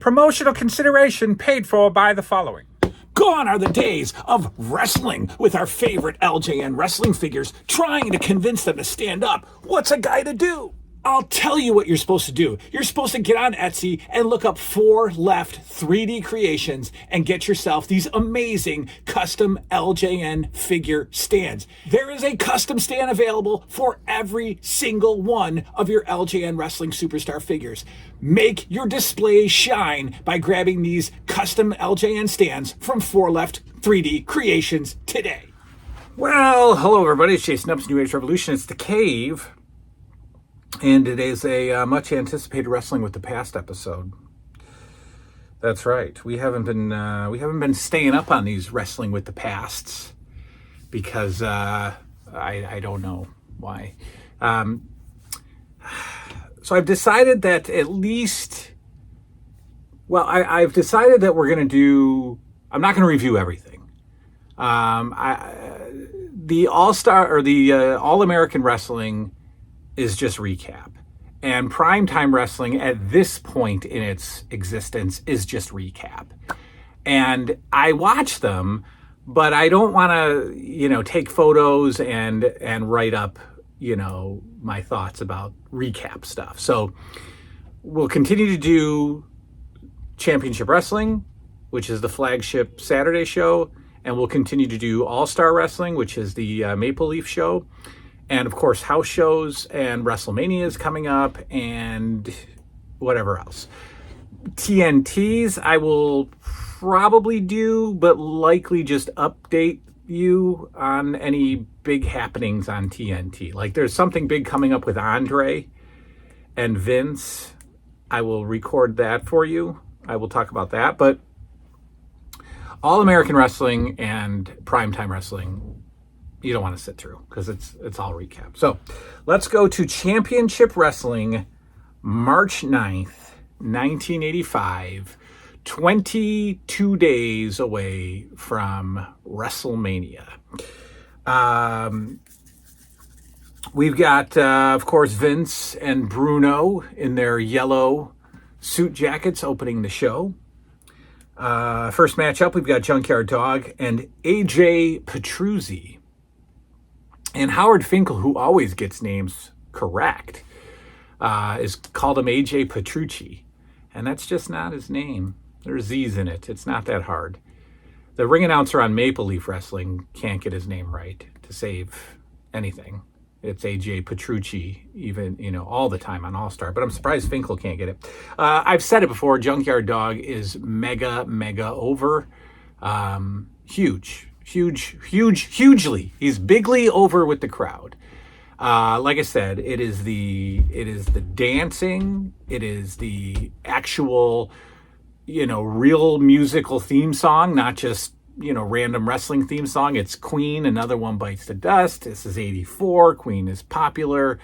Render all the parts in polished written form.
Promotional consideration paid for by the following. Gone are the days of wrestling with our favorite LJN wrestling figures, trying to convince them to stand up. What's a guy to do? I'll tell you what you're supposed to do. You're supposed to get on Etsy and look up 4 Left 3D Creations and get yourself these amazing custom LJN figure stands. There is a custom stand available for every single one of your LJN wrestling superstar figures. Make your display shine by grabbing these custom LJN stands from 4 Left 3D Creations today. Well, hello everybody. It's Jason Up's New Age Revolution. It's The Cave. And it is a much anticipated Wrestling with the Past episode. That's right. We haven't been staying up on these Wrestling with the Pasts because I don't know why. So I've decided that at least, I've decided that we're going to do. I'm not going to review everything. The All-Star or the All-American Wrestling is just recap. And primetime wrestling at this point in its existence is just recap. And I watch them, but I don't want to, take photos and write up, my thoughts about recap stuff. So we'll continue to do Championship Wrestling, which is the flagship Saturday show, and we'll continue to do All-Star Wrestling, which is the Maple Leaf show. And, of course, house shows and WrestleMania is coming up and whatever else. TNTs I will probably do, but likely just update you on any big happenings on TNT. Like there's something big coming up with Andre and Vince. I will record that for you. I will talk about that. But All American Wrestling and Primetime Wrestling, you don't want to sit through because it's all recap. So let's go to Championship Wrestling, March 9th, 1985, 22 days away from WrestleMania. We've got, of course, Vince and Bruno in their yellow suit jackets opening the show. First matchup, we've got Junkyard Dog and AJ Pisci. And Howard Finkel, who always gets names correct, is called him AJ Petrucci. And that's just not his name. There's Z's in it. It's not that hard. The ring announcer on Maple Leaf Wrestling can't get his name right to save anything. It's AJ Petrucci, even, all the time on All-Star. But I'm surprised Finkel can't get it. I've said it before. Junkyard Dog is mega over. Hugely. He's bigly over with the crowd. Like I said, it is the dancing. It is the actual, real musical theme song, not just, random wrestling theme song. It's Queen, Another One Bites the Dust. This is 84. Queen is popular.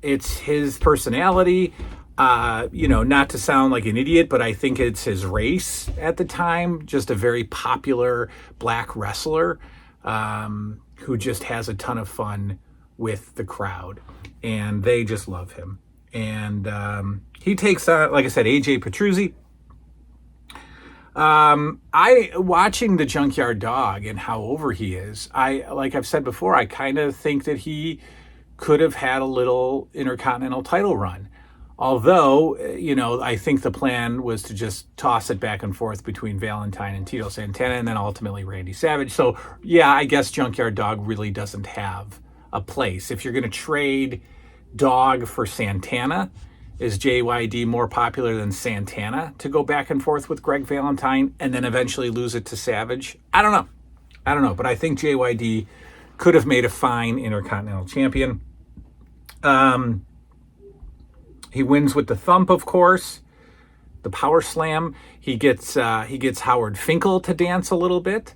It's his personality. Not to sound like an idiot, but I think it's his race at the time. Just a very popular black wrestler who just has a ton of fun with the crowd. And they just love him. And he takes on, like I said, AJ Petrucci. Watching the Junkyard Dog and how over he is, like I've said before, I kind of think that he could have had a little Intercontinental title run. Although, I think the plan was to just toss it back and forth between Valentine and Tito Santana and then ultimately Randy Savage. So, yeah, I guess Junkyard Dog really doesn't have a place. If you're going to trade Dog for Santana, is JYD more popular than Santana to go back and forth with Greg Valentine and then eventually lose it to Savage? I don't know. But I think JYD could have made a fine Intercontinental champion. He wins with the thump, of course, the power slam. He gets Howard Finkel to dance a little bit,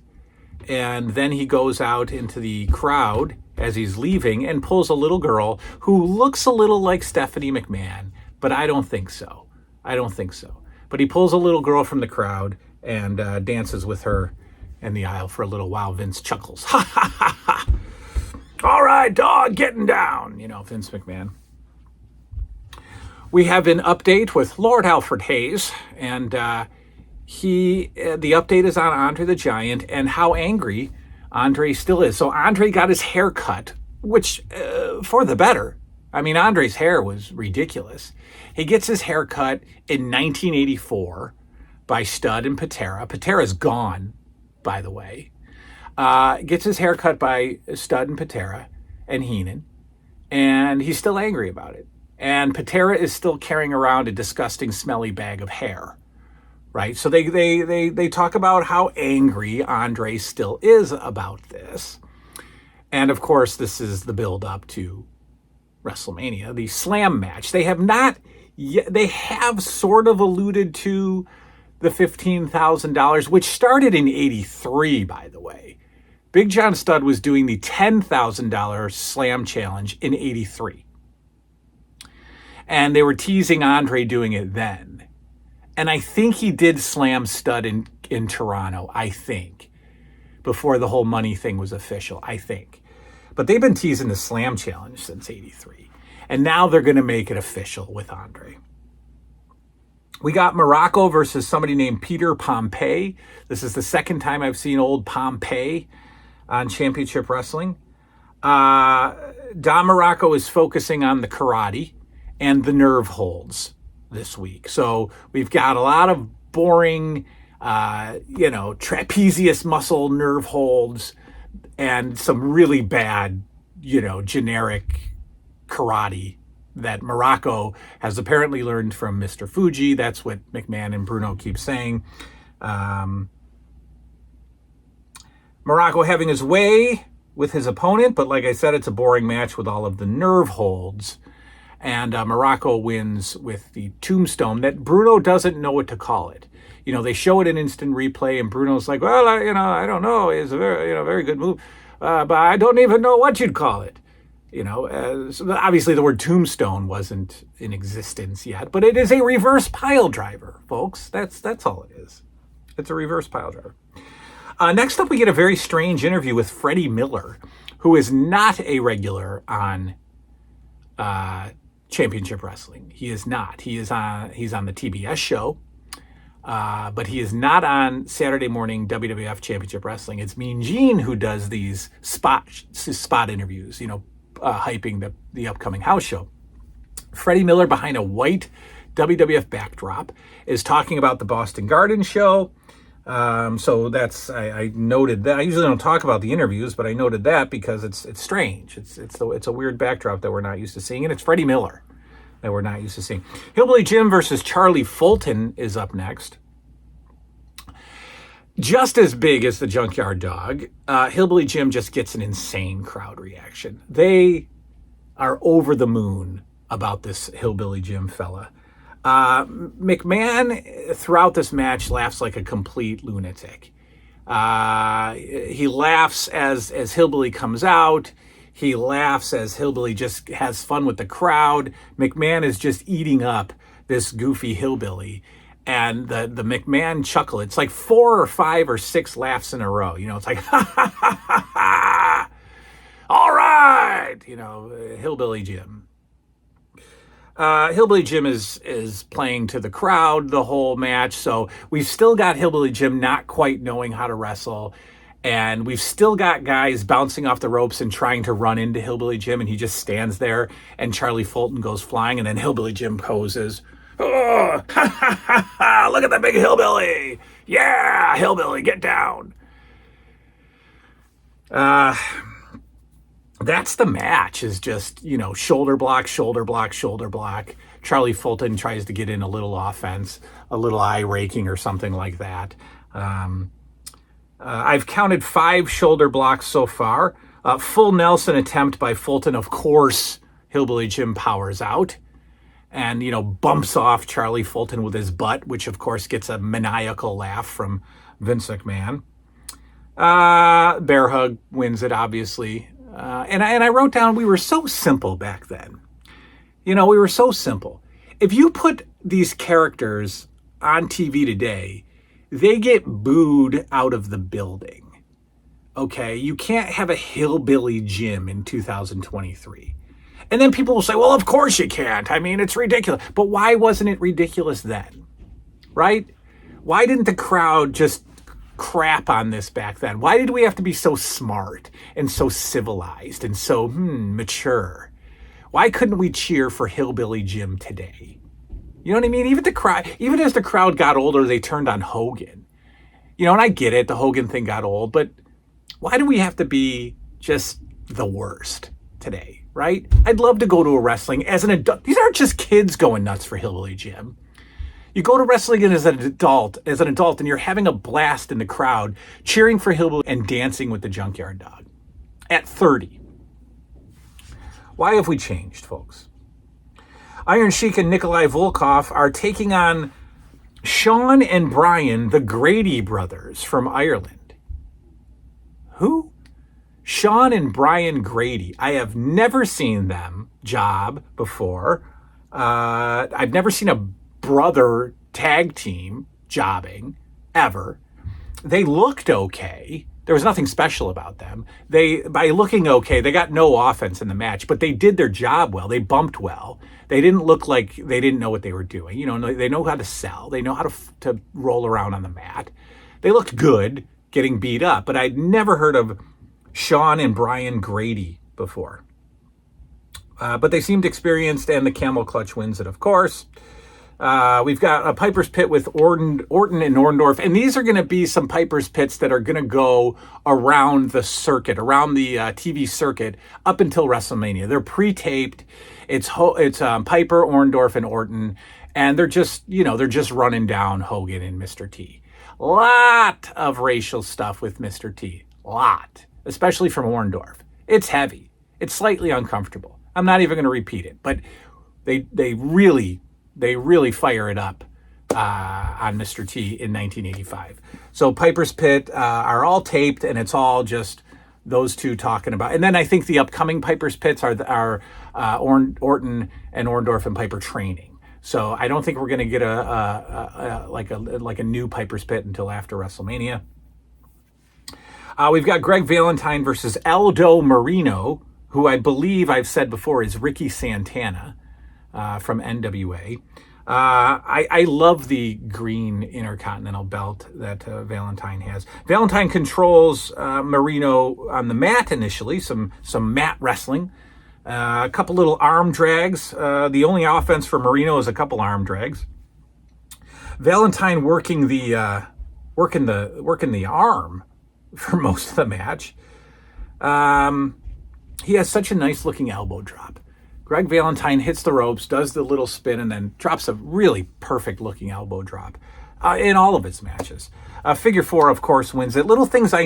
and then he goes out into the crowd as he's leaving and pulls a little girl who looks a little like Stephanie McMahon, but I don't think so. But he pulls a little girl from the crowd and dances with her in the aisle for a little while. Vince chuckles. Ha ha ha ha. All right, Dog, getting down. Vince McMahon. We have an update with Lord Alfred Hayes, and the update is on Andre the Giant and how angry Andre still is. So Andre got his hair cut, which for the better. I mean, Andre's hair was ridiculous. He gets his hair cut in 1984 by Stud and Patera. Patera's gone, by the way. Gets his hair cut by Stud and Patera and Heenan, and he's still angry about it. And Patera is still carrying around a disgusting, smelly bag of hair, right? So they talk about how angry Andre still is about this. And of course, this is the build-up to WrestleMania, the Slam match. They have sort of alluded to the $15,000, which started in '83, by the way. Big John Studd was doing the $10,000 Slam challenge in '83. And they were teasing Andre doing it then. And I think he did Slam Studd in Toronto, I think, before the whole money thing was official, I think. But they've been teasing the Slam challenge since '83. And now they're going to make it official with Andre. We got Morocco versus somebody named Peter Pompei. This is the second time I've seen old Pompei on Championship Wrestling. Don Morocco is focusing on the karate and the nerve holds this week. So we've got a lot of boring, trapezius muscle nerve holds and some really bad, generic karate that Morocco has apparently learned from Mr. Fuji. That's what McMahon and Bruno keep saying. Morocco having his way with his opponent, but like I said, it's a boring match with all of the nerve holds. And Morocco wins with the tombstone that Bruno doesn't know what to call it. They show it in instant replay, and Bruno's like, well, I don't know. It's a very good move, but I don't even know what you'd call it. So obviously the word tombstone wasn't in existence yet, but it is a reverse pile driver, folks. That's all it is. It's a reverse pile driver. Next up, we get a very strange interview with Freddie Miller, who is not a regular on Championship Wrestling. He is not. He's on the TBS show, but he is not on Saturday morning WWF Championship Wrestling. It's Mean Gene who does these spot interviews, hyping the upcoming house show. Freddie Miller, behind a white WWF backdrop, is talking about the Boston Garden show. So that's, I noted that. I usually don't talk about the interviews, but I noted that because it's strange. It's a weird backdrop that we're not used to seeing, and it's Freddie Miller that we're not used to seeing. Hillbilly Jim versus Charlie Fulton is up next. Just as big as the Junkyard Dog, Hillbilly Jim just gets an insane crowd reaction. They are over the moon about this Hillbilly Jim fella. McMahon, throughout this match, laughs like a complete lunatic. He laughs as Hillbilly comes out. He laughs as Hillbilly just has fun with the crowd. McMahon is just eating up this goofy Hillbilly. And the McMahon chuckle, it's like 4 or 5 or 6 laughs in a row. It's like, ha, ha, ha, ha, ha. All right. Hillbilly Jim. Hillbilly Jim is playing to the crowd the whole match. So we've still got Hillbilly Jim not quite knowing how to wrestle. And we've still got guys bouncing off the ropes and trying to run into Hillbilly Jim. And he just stands there and Charlie Fulton goes flying. And then Hillbilly Jim poses. Oh, ha, ha, ha, ha, look at the big hillbilly. Yeah, hillbilly, get down. That's the match, is just, shoulder block, shoulder block, shoulder block. Charlie Fulton tries to get in a little offense, a little eye raking or something like that. I've counted 5 shoulder blocks so far. Full Nelson attempt by Fulton. Of course, Hillbilly Jim powers out. And, bumps off Charlie Fulton with his butt, which, of course, gets a maniacal laugh from Vince McMahon. Bear Hug wins it, obviously. And I wrote down, we were so simple back then. We were so simple. If you put these characters on TV today, they get booed out of the building. Okay? You can't have a Hillbilly Jim in 2023. And then people will say, well, of course you can't. I mean, it's ridiculous. But why wasn't it ridiculous then? Right? Why didn't the crowd just crap on this back then? Why did we have to be so smart and so civilized and so mature? Why couldn't we cheer for Hillbilly Jim today? You know what I mean? Even as the crowd got older, they turned on Hogan. You know, and I get it, the Hogan thing got old, but why do we have to be just the worst today, right? I'd love to go to a wrestling as an adult. These aren't just kids going nuts for Hillbilly Jim. You go to wrestling as an adult, and you're having a blast in the crowd, cheering for Hillbilly and dancing with the Junkyard Dog at 30. Why have we changed, folks? Iron Sheik and Nikolai Vulkov are taking on Shawn and Brian, the Grady brothers from Ireland. Who? Shawn and Brian Grady. I have never seen them job before. I've never seen a brother tag team jobbing ever. They looked okay. There was nothing special about them. By looking okay, they got no offense in the match, but they did their job well. They bumped well. They didn't look like they didn't know what they were doing. You know, they know how to sell. They know how to roll around on the mat. They looked good getting beat up, but I'd never heard of Shawn and Brian Grady before. But they seemed experienced, and the camel clutch wins it, of course. We've got a Piper's Pit with Orton and Orndorff, and these are going to be some Piper's Pits that are going to go around the circuit, around the TV circuit, up until WrestleMania. They're pre-taped. It's Piper, Orndorff, and Orton, and they're just running down Hogan and Mr. T. Lot of racial stuff with Mr. T. Lot, especially from Orndorff. It's heavy. It's slightly uncomfortable. I'm not even going to repeat it, but they really fire it up on Mr. T in 1985. So Piper's Pit are all taped, and it's all just those two talking about. And then I think the upcoming Piper's Pits are Orton and Orndorff and Piper training. So I don't think we're going to get a new Piper's Pit until after WrestleMania. We've got Greg Valentine versus Aldo Marino, who I believe I've said before is Ricky Santana. From NWA. I love the green Intercontinental belt that Valentine has. Valentine controls Marino on the mat initially, some mat wrestling, a couple little arm drags. The only offense for Marino is a couple arm drags. Valentine working the arm for most of the match. He has such a nice looking elbow drop. Greg Valentine hits the ropes, does the little spin, and then drops a really perfect-looking elbow drop in all of his matches. Figure 4, of course, wins it. Little things I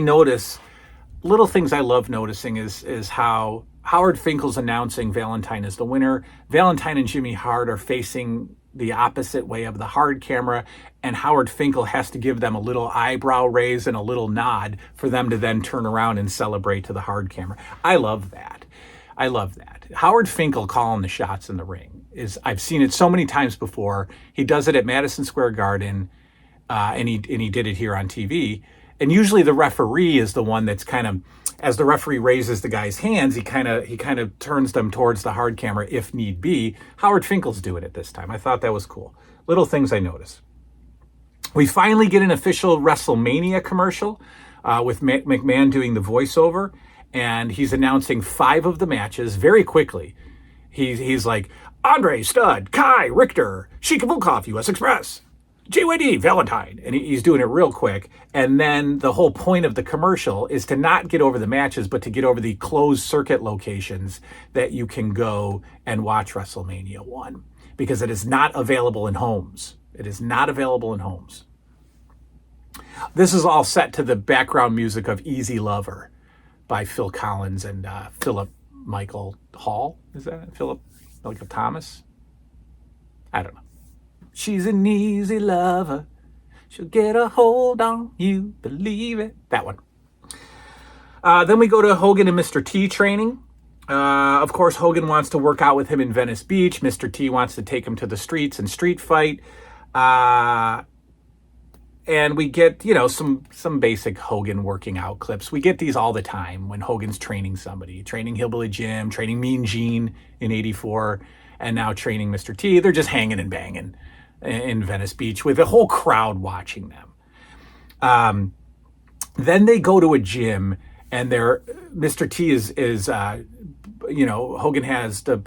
love noticing is how Howard Finkel's announcing Valentine as the winner. Valentine and Jimmy Hart are facing the opposite way of the hard camera, and Howard Finkel has to give them a little eyebrow raise and a little nod for them to then turn around and celebrate to the hard camera. I love that. Howard Finkel calling the shots in the ring I've seen it so many times before. He does it at Madison Square Garden, and he did it here on TV. And usually the referee is the one that's kind of, as the referee raises the guy's hands, he kind of turns them towards the hard camera if need be. Howard Finkel's doing it this time. I thought that was cool. Little things I notice. We finally get an official WrestleMania commercial with McMahon doing the voiceover. And he's announcing 5 of the matches very quickly. He's like, Andre, Stud, Kai, Richter, Chic, Vulkov, U.S. Express, JYD, Valentine. And he's doing it real quick. And then the whole point of the commercial is to not get over the matches, but to get over the closed circuit locations that you can go and watch WrestleMania 1. Because it is not available in homes. This is all set to the background music of Easy Lover by Phil Collins and Philip Michael Hall. Is that it? Philip Michael Thomas? I don't know. She's an easy lover. She'll get a hold on you. Believe it. That one. Then we go to Hogan and Mr. T training. Of course, Hogan wants to work out with him in Venice Beach. Mr. T wants to take him to the streets and street fight. and we get, you know, some basic Hogan working out clips. We get these all the time when Hogan's training somebody, training Hillbilly Jim, training Mean Gene in '84, and now training Mr. T. They're just hanging and banging in Venice Beach with a whole crowd watching them. Then they go to a gym, and Mr. T is you know, Hogan has the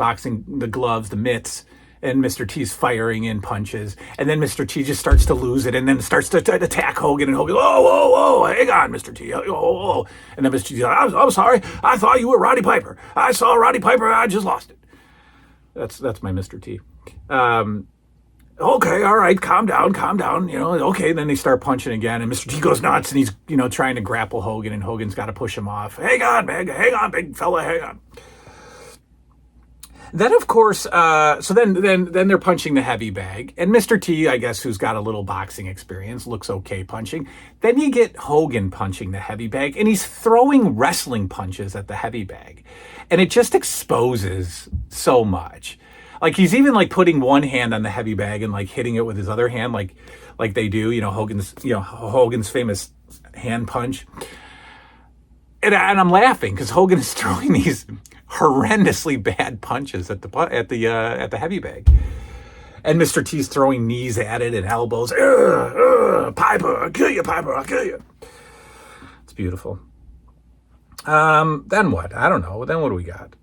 gloves, the mitts, and Mr. T's firing in punches. And then Mr. T just starts to lose it and then starts to attack Hogan. And Hogan, oh, hang on, Mr. T. Oh. And then Mr. T's like, I'm sorry. I thought you were Roddy Piper. I saw Roddy Piper. I just lost it. That's my Mr. T. Okay, all right, calm down. You know, okay, then they start punching again. And Mr. T goes nuts and he's, you know, trying to grapple Hogan. And Hogan's got to push him off. Hang on, big fella, hang on. Then, of course, so then they're punching the heavy bag. And Mr. T, I guess, who's got a little boxing experience, looks okay punching. Then you get Hogan punching the heavy bag, and he's throwing wrestling punches at the heavy bag. And it just exposes so much. Like, he's even, like, putting one hand on the heavy bag and, like, hitting it with his other hand, like they do, you know, Hogan's famous hand punch. And I'm laughing because Hogan is throwing these horrendously bad punches at the heavy bag, and Mr. T's throwing knees at it and elbows. Piper, I'll kill you, Piper, I'll kill you. It's beautiful. Then what? I don't know. Then what do we got?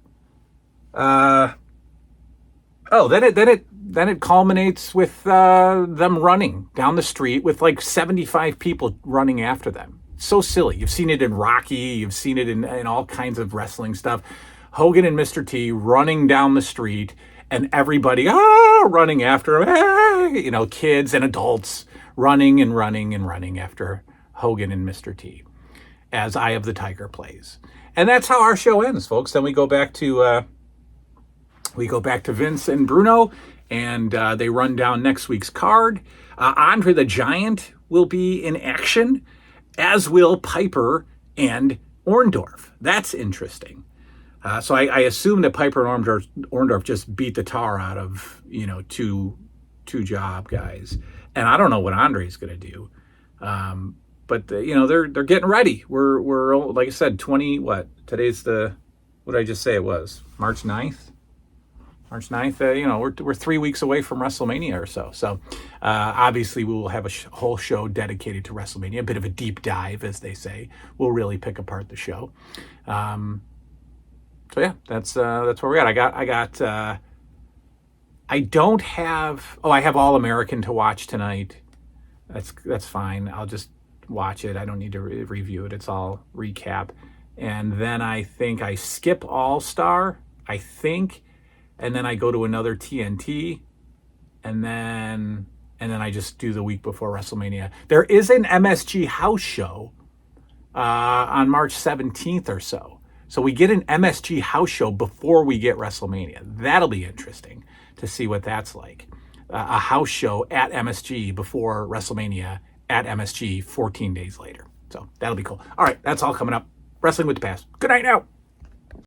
Then it culminates with them running down the street with like 75 people running after them. So silly. You've seen it in Rocky. You've seen it in all kinds of wrestling stuff. Hogan and Mr. T running down the street and everybody running after him. You know, kids and adults running after Hogan and Mr. T as Eye of the Tiger plays. And that's how our show ends, folks. Then we go back to Vince and Bruno, and they run down next week's card. Andre the Giant will be in action, as will Piper and Orndorff. That's interesting. So I assume that Piper and Orndorff just beat the tar out of, you know, two job guys. And I don't know what Andre's going to do. But you know, they're getting ready. We're like I said, today's what did I just say it was? March 9th? March 9th, you know, we're 3 weeks away from WrestleMania or so. So obviously we will have a whole show dedicated to WrestleMania, a bit of a deep dive, as they say. We'll really pick apart the show. So yeah, that's where we're at. I have All American to watch tonight. That's fine. I'll just watch it. I don't need to review it. It's all recap. And then I think I skip All Star, and then I go to another TNT, and then I just do the week before WrestleMania. There is an MSG house show on March 17th or so. So we get an MSG house show before we get WrestleMania. That'll be interesting to see what that's like. A house show at MSG before WrestleMania at MSG 14 days later. So that'll be cool. All right, that's all coming up. Wrestling with the Past. Good night now.